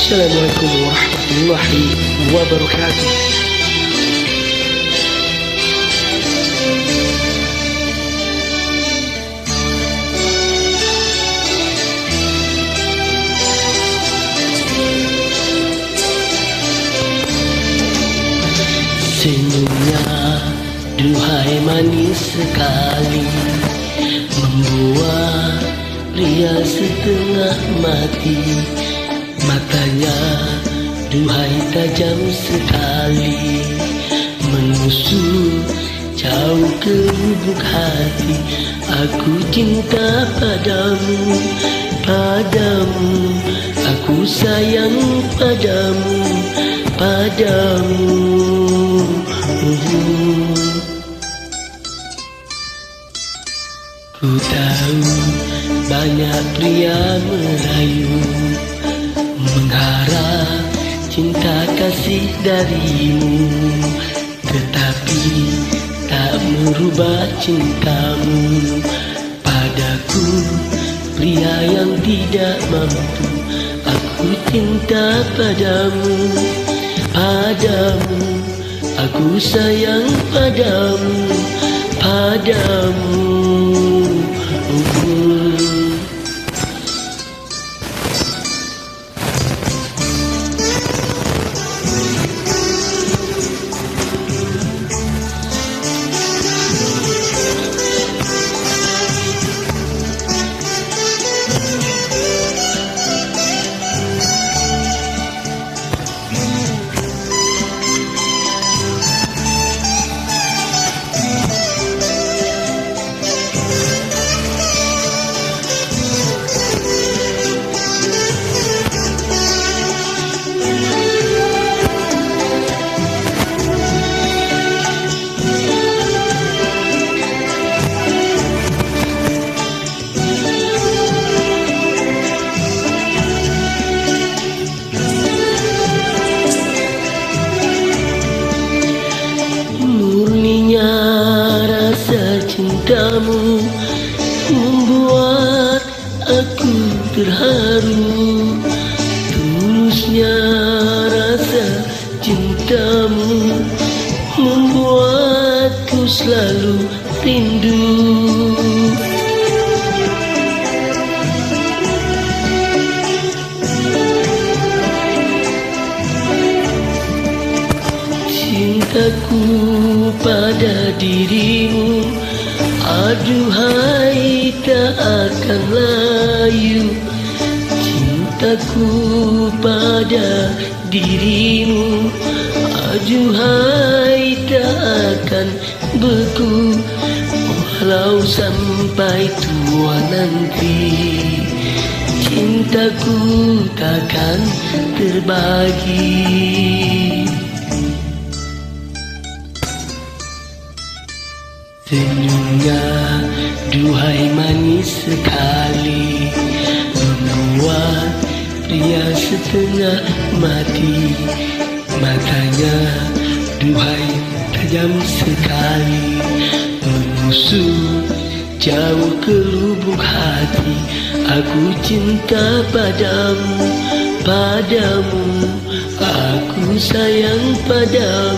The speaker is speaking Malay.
Assalamualaikum warahmatullahi wabarakatuh. Senyumnya, duhai manis sekali, membuat pria setengah mati. Matanya, duhai tajam sekali, menusuk jauh ke lubuk hati. Aku cinta padamu, padamu, aku sayang padamu, padamu. Ku tahu banyak pria merayu, mengharap cinta kasih darimu, tetapi tak merubah cintamu padaku, pria yang tidak mampu. Aku cinta padamu, padamu, aku sayang padamu, padamu. Cintamu membuat aku terharu, tulusnya rasa cintamu membuatku selalu rindu. Cintaku pada dirimu, aduhai tak akan layu. Cintaku pada dirimu, aduhai tak akan beku. Walau sampai tua nanti, cintaku takkan terbagi. Senyumnya, duhai manis sekali, membuat pria setengah mati. Matanya, duhai tajam sekali, menusuk jauh ke lubuk hati. Aku cinta padamu, padamu, aku sayang padamu.